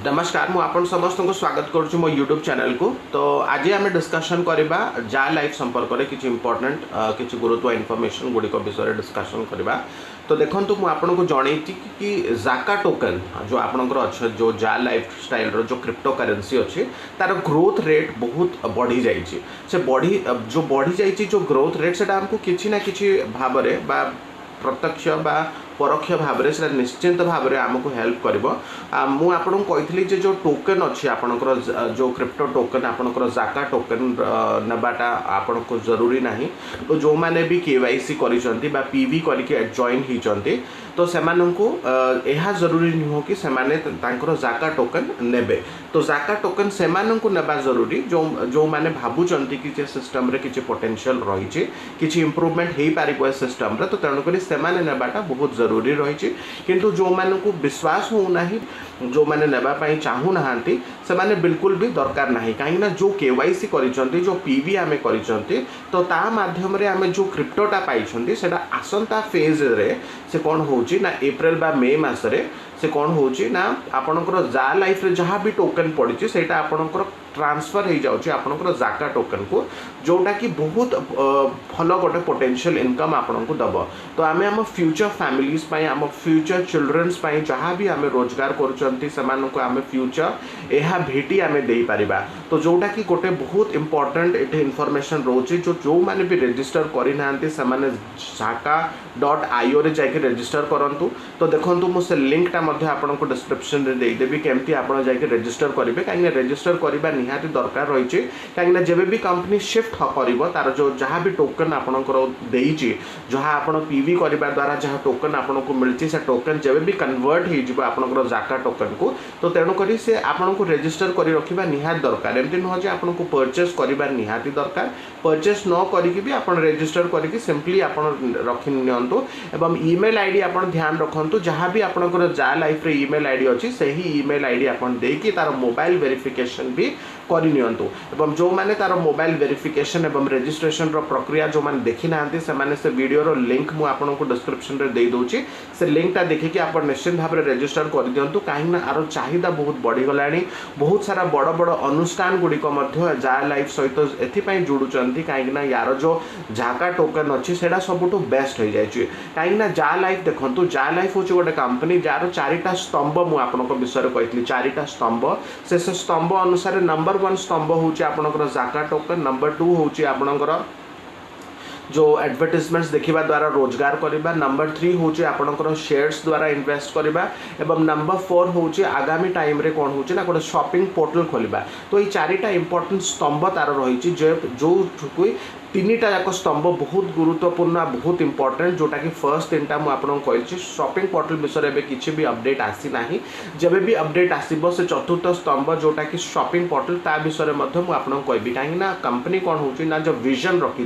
नमस्कार मु आपन समस्त को स्वागत करुछु मो यूट्यूब चैनल को। तो आज आम डिस्कशन करबा जा लाइफ संपर्क में किसी इंपोर्टेंट किसी गुरुत्व इनफॉरमेशन गुड़ी विषय डिस्कशन करबा। तो देखंतु मु आपन को जणैति कि जाका टोकन जो आपनकर अच्छा जो जा लाइफ स्टाइल रो जो क्रिप्टो करेंसी अच्छे तार ग्रोथ रेट बहुत बढ़ी जाइए से बढ़ी जाइए जो ग्रोथ रेट से हमको किसी ना किसी भाव में बा प्रत्यक्ष बा परोक्ष भाव में से निश्चिंत भाव में आमको हेल्प कर मुझे जो टोकन अच्छी आपणकर जो क्रिप्टो टोकन आपणकर जाका टोकन नबाटा आपन को जरूरी ना। तो जो मैंने भी केवाईसी करिसेंती बा पीवी करके जॉइन होती तो सेमानंकु यह जरूरी नुह कि सेमाने तांकर जाका टोकन नेबे। तो जाका टोकन सेमानंकु नेबा जरूरी जो माने भाबुचंती कि सिस्टम रे किछि पोटेंशियल रही किछि इंप्रूवमेंट हो पार सिस्टम रे। तो तेणुक सेमाने नेबाटा बहुत जरूरी रही किंतु जो मानकु विश्वास होना जो मैंने नेबाई चाहू ना से माने बिल्कुल भी दरकार ना कहीं जो केवाईसी करिसेंती जो पीवी आम करिसेंती तो ता माध्यम रे आम जो क्रिप्टोटा पाइछंती सेटा आसंता फेज रे से कौन होची ना एप्रिल बा मे मासरे से कौन होची ना आपणकर जा लाइफ रे जहाँ भी टोकन पड़ी से आपणकर ट्रांसफर हो जाउची आपणकर जाका टोकन को जोटा कि बहुत भल गोटे पोटेंशियल इनकम आपन को दब। तो आम आम फ्यूचर फैमिलीज पाई आम फ्यूचर चिल्ड्रंस पाई जहाँ भी आम रोजगार करुँच से आम फ्यूचर यह भेटी आम दे पारिबा। तो जोटा कि गोटे बहुत इंपोर्टेंट ये इनफॉरमेशन रोचे जो मैंने भी रजिस्टर करना जाका.io रे जाके रजिस्टर करंतु। तो देखंतु मु से लिंकटा मध्य आपनको डिस्क्रिप्शन रे दे देबी केमती आपण जाके रजिस्टर करिवे काहे रजिस्टर करबा निहाती दरकार रही कहीं जेबे भी कंपनी शिफ्ट करिवो तार जो जहाँ भी टोकन आपणकर देइची जहाँ आपण पीवी करबा द्वारा जहाँ टोकन आपनको मिलची से टोकन जेबे भी कन्वर्ट हो जिवो आपणकर जाका टोकन को। तो तेणु करी से आपनको रजिस्टर करी रखिबा निहाती दरकार एमती नुह जे आपनको परचेस करबा निहाती दरकार परचेस न करिकि भी आपण रजिस्टर करिकि सिंपली आपण रखि नियंतु एवं ईमेल आईडी आपण ध्यान रखंतु जहाँ भी आपणकर जा लाइफ रे ईमेल आईडी अछि सही ईमेल आईडी आपण देकी तार मोबाइल वेरिफिकेशन भी करनियंतु एवं जो माने तार मोबाइल वेरिफिकेशन एवं रजिस्ट्रेशन रो प्रक्रिया जो माने देखि नांती से माने से वीडियो रो लिंक मु आपन को डिस्क्रिप्शन रे दे दोची से लिंक ता देखि कि आपण निश्चित भाव रे रजिस्टर कर दियंतु काहे ना आरो चाहिदा बहुत बढ़ी गलानी। बहुत सारा बड़ बड़ अनुष्ठान गुडी को मध्य जा लाइफ सहित एथि पई जुडुचंती काहे ना यार जो जाका टोकन अछि सेडा सबटु बेस्ट हो जाय छि काहे ना जा लाइफ देखंतु जा लाइफ होछि गोटे कंपनी जार चारिटा स्तंभ मु आपन को विषय कहतली चारिटा स्तंभ से स्तंभ अनुसार नंबर 1 स्तंभ होची आपनकर जाका टोकन नंबर 2 होची आपनकर जो एडवर्टाइजमेंट्स देखिबा द्वारा रोजगार करिबा नंबर 3 होची आपनकर शेयर्स द्वारा इन्वेस्ट करिबा एवं नंबर 4 होची आगामी टाइम रे कोन होची ना गोटे शॉपिंग पोर्टल खोलिबा। तो ये चारिटा इंपोर्टेंट स्तंभ तार रही जो कोई तीनटा जाक स्तंभ बहुत गुरुत्वपूर्ण बहुत इंपोर्टेंट जोटा कि फर्स्ट तीनटा मु आपन कहि शॉपिंग पोर्टल विषय में किसी भी अपडेट आसी नाही जब भी अपडेट आसीबो से चतुर्थ स्तंभ जोटा कि शॉपिंग पोर्टल ता विषय में मु आपन कहबी काहे ना कंपनी कोन होची ना जो विजन रखी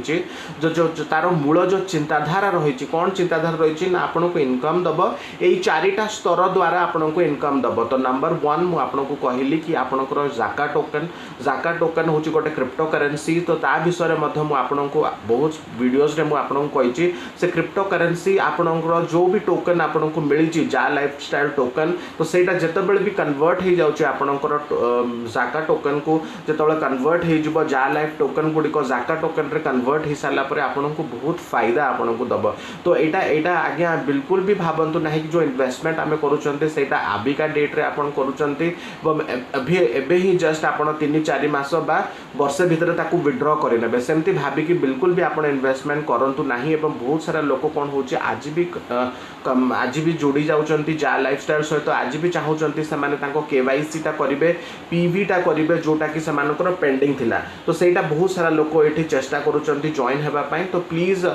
जो तार मूल जो चिंताधारा रही कौन चिंताधारा रही ना आपन को इनकम दब यही चारिटा स्तर द्वारा आपन को इनकम दब। तो नंबर 1 मु आपन को कहली कि आपनकर जाका टोकन होची गोटे क्रिप्टो करेंसी। तो ता विषय में मु आपन को बहुत वीडियोस रे मु आपन को कहि से क्रिप्टो करेंसी आपनकर जो भी टोकन आपन को मिली जा लाइफस्टाइल टोकन तो सेटा जतबेले भी कन्वर्ट हो जाउची आपनकर जाका टोकन को जतबेले कन्वर्ट हो जिवो जा लाइफ टोकन गुडी को जाका टोकन रे कन्वर्ट हो साला परे आपन को बहुत फायदा आपन को दब। तो एटा आज्ञा बिल्कुल भी भाबंतु नहीं कि जो इन्वेस्टमेंट आमे करूचंते सेटा आबिका डेट रे आपन करूचंते अभी एबे ही जस्ट आपन 3-4 मास बा वर्ष भीतर ताकू विड्रॉ करे नेबे सेमती भाबी कि बिल्कुल भी आपन इन्वेस्टमेंट करंतु नाही। एवं बहुत सारा लोक कोन होची आज भी जोड़ी जाउचंती जा लाइफस्टाइल सहित आज भी चाहूचंती से माने तांको केवाईसी ता करिवे पीवी ता करिवे जोटा कि सेमानकर पेंडिंग थिला। तो सेटा बहुत सारा लोक एठी चेष्टा करूचंती जॉइन हेबा पई। तो प्लीज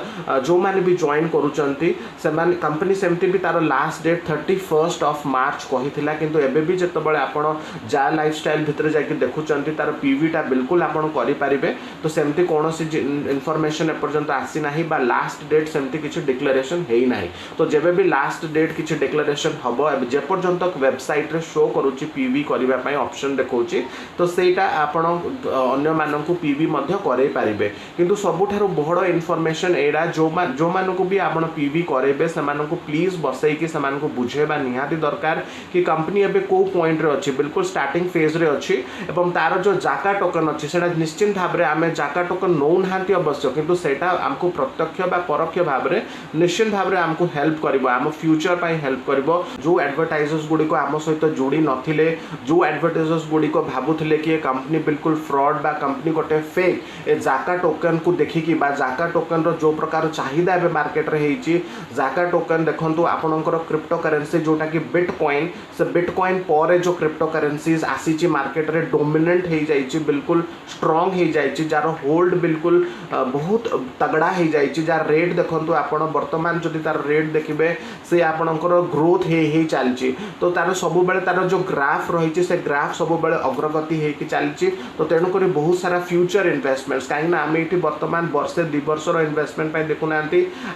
जो माने भी जॉइन करूचंती से माने कंपनी सेमती भी तार लास्ट डेट 31 मार्च कहिथिला किंतु एबे भी जतबळे आपण जा लाइफस्टाइल भितर जाके देखुचंती तार पीवी ता बिल्कुल आपण करि पारिबे। तो सेमती कोनोसी इनफॉरमेशन एपर्यंत आसी ना बा लास्ट डेट सेमती किसी डिक्लेरेशन है ना। तो जेबे भी लास्ट डेट किसी डिक्लेरेशन हम जेपर्यंत वेबसाइट रे शो करुच्ची पीवी करने ऑप्शन देखौची तो सेटा आपण अन्य मानक पीवी करे पारे। किंतु सबुठारु बड़ इनफॉरमेशन एडा जो मानक भी आपण पीवी करेबे से प्लीज बसैकी से बुझेबा निहाती दरकार कि कंपनी एबे को पॉइंट रे अछि, बिल्कुल स्टार्टिंग फेज रे अछि एवं तार जो जाका टोकन अछि सेटा निश्चित भाव में आम जाका टोकन नौ ना अवश्य किंतु सेटा आमको प्रत्यक्ष बा परोक्ष भाव में निश्चित भाव में आमको हेल्प करिवो, आम फ्यूचर पाई हेल्प करिवो। जो एडवर्टाइजर्स गुडी को आम सहित जोड़ी नथिले, जो एडवर्टाइजर्स गुडी को भाबुथिले कि कंपनी बिल्कुल फ्रॉड बा कंपनी गोटे फेक ए जाका टोकन को देखिकी बा जाका टोकन रो जो प्रकार चाहिदा एबे मार्केट रे हेची जाका टोकन देखंतु आपनकर क्रिप्टो करेंसी जोटा कि बिटकॉइन से बिटकॉइन पर जो क्रिप्टो करेंसीज आसीची मार्केट रे डोमिनेंट हे जाइची, बिल्कुल स्ट्रांग हे जाइची, जार होल्ड बिल्कुल बहुत तगड़ा हे जाइची, जार रेट देखंतु आपण वर्तमान जदि तार रेट देखिबे से आपनकर ग्रोथ हे चलची। तो तार सब बेले तार जो ग्राफ रही से ग्राफ सब बेले अग्रगति हे कि चलची। तो तेणु करी बहुत सारा फ्यूचर इन्वेस्टमेंट्स कहीं आम ये वर्तमान वर्षे 2 वर्षर इन्वेस्टमेंट देखुना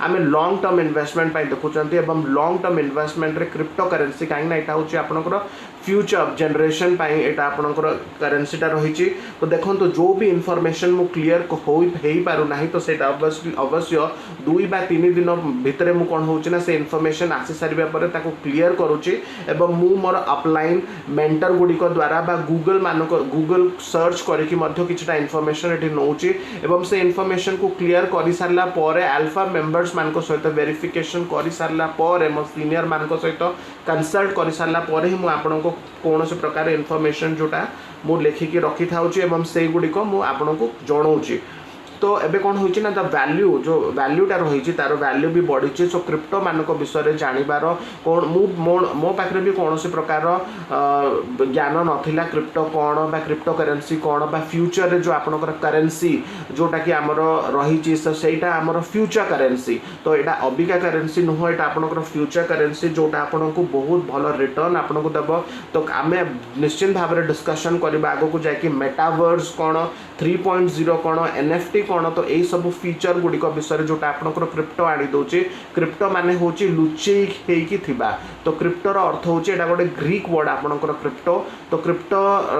आम लॉन्ग टर्म इन्वेस्टमेंट देखुंत एवं लॉन्ग टर्म इन्वेस्टमेंट रे क्रिप्टो करेंसी कहीं यहाँ हूँ आपंकर फ्यूचर जनरेशन एटा आपंकर करेंसीटा रही। तो देखो जो भी इनफॉरमेशन मु क्लियर हो पारू ना तो सेटा अवश्य 2 बा 3 दिन भितर मु कौन होची ना से इनफॉरमेशन आसी सारिबा परे ताको क्लियर करूची एवं मु मोर अपलाइन मेंटर गुडी को द्वारा बा गूगल सर्च करके मध्य किछटा इनफॉरमेशन एठी नौची एवं से इनफॉरमेशन को क्लियर करि सारला परे अल्फा मेंबर्स मान को सहित वेरिफिकेशन करि सारला परे मो सीनियर मान को सहित कंसल्ट करि सारला परे ही मु आपन को कौन से प्रकार इनफॉरमेशन जोटा मु लेखिकी रखी थाउची एवं से गुडी को मु आपन को जणाउची। तो एबे कौन होइछि ना द वैल्यू जो वैल्यूटा रही तार वैल्यू भी बढ़ी। सो क्रिप्टो मान विषय जानिबार कौन मो पाखे भी कौन से प्रकार ज्ञान नाला क्रिप्टो कौन बा क्रिप्टो करेंसी कौन बा फ्यूचर रे जो आपनकर करेंसी जोटा कि आमर रही सेटा आमर फ्यूचर करेंसी। तो यहाँ अबिका करेंसी नुह यहाँ आपनकर फ्यूचर करेंसी जोटा आपन को बहुत भल रिटर्न आपन को देव। तो आम निश्चित भाव में डिस्कसन करवा आगो को जाकि मेटावर्स कौन 3.0 कौन NFT कौन तो यही सब फीचर गुड़िक विषय जोटा आपनकर क्रिप्टो आनी दौचे। क्रिप्टो माने होची लुचेई हेकी थिबा। तो क्रिप्टोर अर्थ होची एटा गोटे ग्रीक वर्ड आपनकर क्रिप्टो। तो क्रिप्टो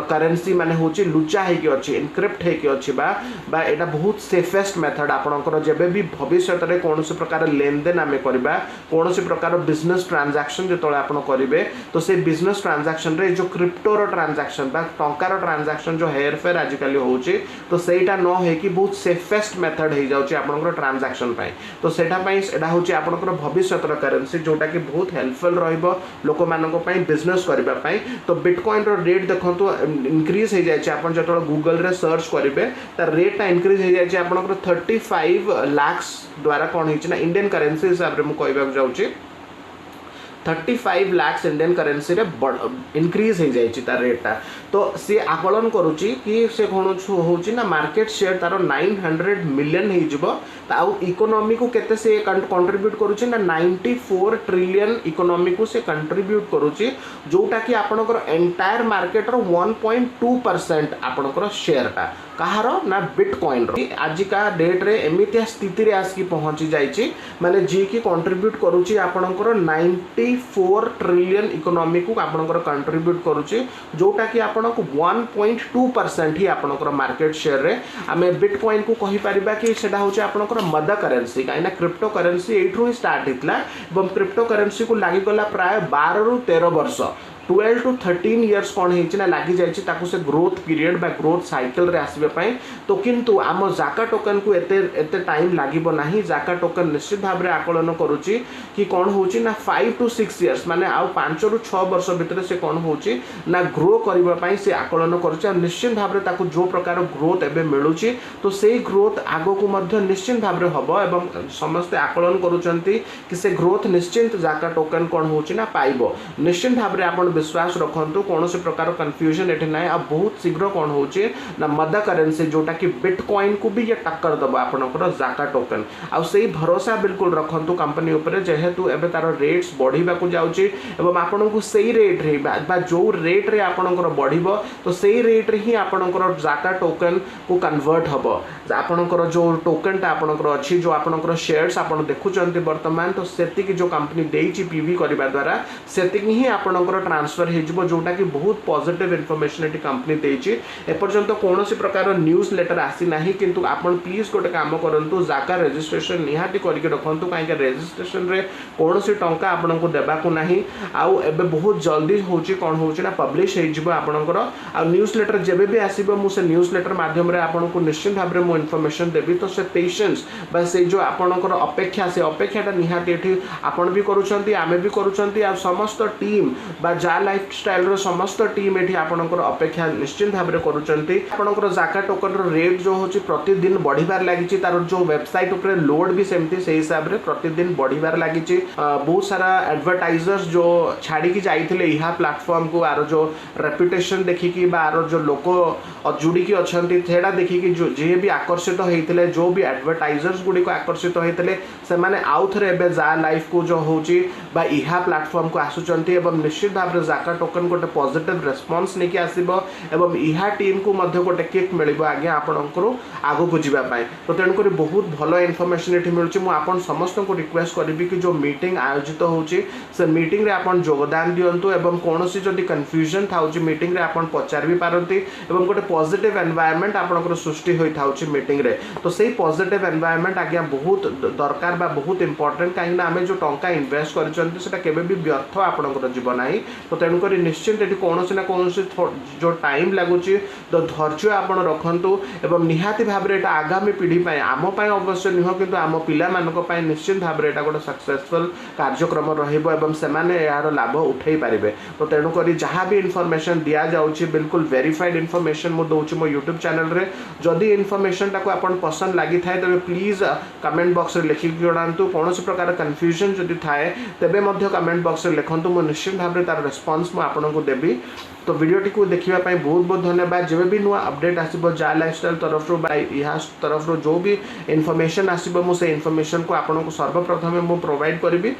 करेंसी माने होची लुचा हेकी अछि एनक्रिप्ट हेकी अछि बा एटा बहुत सेफेस्ट मेथड आपनकर जेबे भी भविष्य रे कोन से प्रकार लेन देन आमे करबा कोन से प्रकार बिजनेस ट्रांजैक्शन जेतोले आपन करिवे तो से बिजनेस ट्रांजैक्शन रे जो क्रिप्टोर ट्रांजैक्शन बा टंकार ट्रांजैक्शन जो हेर फेर आजिकली होची तो सेटा न हेकी बहुत सेफेस्ट मेथड हो जाउची आपनकर ट्रांजैक्शन पाई। तो सेटा पाई एटा होची आपनकर भविष्यतर करेंसी जोटा कि बहुत हेल्पफुल रहइबो लोक मानको पाई बिजनेस करबा पाई। तो बिटकॉइन रो रेट देखंतु इंक्रीज हो जाय आपन जतोल गूगल रे सर्च करिवे त रेट इंक्रीज हो जाय आपनकर 35 लाख द्वारा कोन हिच ना इंडियन करेंसी हिसाब रे मु कहबा जाउची 35 लाख इंडियन करेंसी रे इंक्रीज हो जाए रेटा। तो सी आकलन करुच्ची कि से कौन होची ना मार्केट शेयर तार 900 मिलियन हो इकोनॉमी को केते से कंट्रीब्यूट करुच्ची ना 94 ट्रिलियन इकोनॉमी को से कंट्रीब्यूट करुच्ची जोटा कि आपनकर एंटायर मार्केट रो 1.2% आपनकर शेयरटा कहार ना बिटकॉइन रो आजिका डेट रे एमितिया स्थिति रे आसकी पहुंची जाइची माने जी की कंट्रीब्यूट करुच्ची आपनकर 94 ट्रिलियन इकोनॉमी को आपनकर कंट्रीब्यूट करुच्ची जोटा कि आपनको 1.2% ही आपनकर मार्केट शेयर रे आमे बिटकॉइन को कहि परिबा कि सेटा होची आपनकर मदर करेंसी काइना क्रिप्टो करेंसी एठू ही स्टार्ट हितला एवं क्रिप्टो करेंसी को लागि गला प्राय 12 रु 13 वर्ष 12 to 13 इयर्स कौन होना लगी जाए से ग्रोथ पीरियड बा ग्रोथ साइकिल रे आसवाई। तो किंतु आम जाका टोकन को एते टाइम लागिबो नाही। जाका टोकन निश्चित भाव में आकलन करुच्ची कि कौन होची ना 5 to 6 इयर्स माने आउ 5 रु 6 वर्ष भितर से कौन होची ना ग्रो करबा पई से आकलन करुच्ची। निश्चित भाव में ताकू जो प्रकार ग्रोथ एबे मिलुची तो से ग्रोथ आगो को मध्य निश्चित भाव में हबो एवं समस्त आकलन करुचंती कि से ग्रोथ निश्चित जाका टोकन कौन होची ना पाइबो। निश्चित भाव में आपण विश्वास रखु कौन प्रकार कन्फ्यूजन ये ना आ बहुत शीघ्र कौन हो मदर करेन्सी जोटा कि बिटकॉइन को भी ये टक्कर दब आपंकर जाका टोकन आउ से भरोसा बिल्कुल रखु कंपनी उपरे जेहेतु एबे तार रेट्स बढ़िबा को जाउची एवं आपन को सही रेट रे बा जो रेट रे आपनकर बढ़िबो तो सही रेट रे ही आपनकर जाका टोकन को कन्वर्ट हबो आपनकर जो टोकन ता आपनकर अछि जो आपनकर शेयर्स आपन देखुचंती वर्तमान तो सेति की जो कंपनी देइची पीवी करबा द्वारा सेति ही आपनकर ट्रांसफर हे जिवो जोटा कि बहुत पॉजिटिव इन्फॉर्मेशन एटी कंपनी देइची ए पर्यंत कोनोसी प्रकार न्यूज़ लेटर आसी नाही किंतु आपन प्लीज गोटे काम करंतु जाका रजिस्ट्रेशन निहाती करके रखंतु काहे रजिस्ट्रेशन रे कोनोसी टंका आपन को देबा को नाही आउ एबे बहुत जल्दी होची कोन होची ना पब्लिश हे जिवो आपनकर आ न्यूज़ लेटर जेबे भी आसीबो मु से न्यूज़ लेटर माध्यम रे आपन को निश्चित भाबरे मु इन्फॉर्मेशन देबी तो से पेशेंस बा से जो आपनकर अपेक्षा से अपेक्षाटा निहाती एठी आपन भी करूछंती आमे भी करूछंती आ समस्त टीम बा जा लाइफस्टाइल रो समस्त टीम एठी आपनकर अपेक्षा निश्चित भाबरे करूछंती आपनकर जाका टोकन रो रेट जो होची प्रतिदिन बढ़िबार लागिची तार जो वेबसाइट ऊपर लोड भी सेमती से हिसाब रे प्रतिदिन बढ़िबार लागिची बहुत सारा एडवर्टाइजर्स जो छाड़ी की जाइथिले इहा प्लेटफॉर्म को आरो जो रेपुटेशन देखि की बा आरो जो लोक जुड़ी की अछंती थेडा देखि की जो जे भी आकर्षित होइथिले जो भी एडवर्टाइजर्स गुडी को आकर्षित होइथिले से माने आउ थरे एबे जा लाइफ को जो होची बा इहा प्लेटफॉर्म को आसुचंती एवं निश्चित भाव रे जाका टोकन गोटे पॉजिटिव रिस्पांस नेकी आसीबो एवं इहा टीम को मध्य गोटे किक मिलिबो आगे आपनकर आगो को जिबा पाए तो तेणु करी बहुत भलो इन्फॉर्मेशन एठी मिलुची मु आपन समस्त को रिक्वेस्ट करबी कि जो मीटिंग आयोजित होची से मीटिंग रे आपन योगदान दियंतु एवं कोनोसी जदि कंफ्यूजन थाउची मीटिंग रे आपन पचार भी पारंती एवं गोटे पॉजिटिव एनवायरनमेंट आपनकर सृष्टि होई थाउची मीटिंग रे तो सेही पॉजिटिव एनवायरनमेंट आज्ञा बहुत दरकार बा बहुत इंपोर्टेंट काहे ना आमे जो टंका इन्वेस्ट करचंती सेटा केबे भी व्यर्थ आपनकर जीवन नाही तो तेणु करी निश्चित एठी कोनोसी ना कोनोसी जो टाइम लागुची तो धैर्य आपन रखंतु एवं निहाती भाबरे एटा आगामी पीढ़ी पाए आम पाए अवश्य नुह किंतु आम पिला मानक पाए निश्चित भाबरे एटा गोटे सक्सेसफुल कार्यक्रम रहिबो एवं सेमाने यार लाभ उठै पारिबे तो तेणु करी जहाँ भी इन्फॉर्मेशन दिया जाउची बिल्कुल वेरीफाइड इन्फॉर्मेशन मु दउची मो यूट्यूब चैनल रे जदि इन्फॉर्मेशन टाको आपन पसंद लागि थाए तबे प्लीज कमेंट बॉक्स रे लिखि जणांतु कोनोसी प्रकार कंफ्यूजन जदि थाए तबे मध्य कमेंट बॉक्स रे लिखंतु मु निश्चित भाबरे तार रिस्पांस मु आपन को देबी तो वीडियोटी को देखिबा पई बहुत बहुत धन्यवाद जेबे भी नुआ अपडेट आसीबो जा लाइफस्टाइल तरफ रो बाय इहा तरफ रो जो भी इन्फॉर्मेशन आसीबो मु से इन्फॉर्मेशन को आपन को सर्वप्रथम मु प्रोवाइड करबी।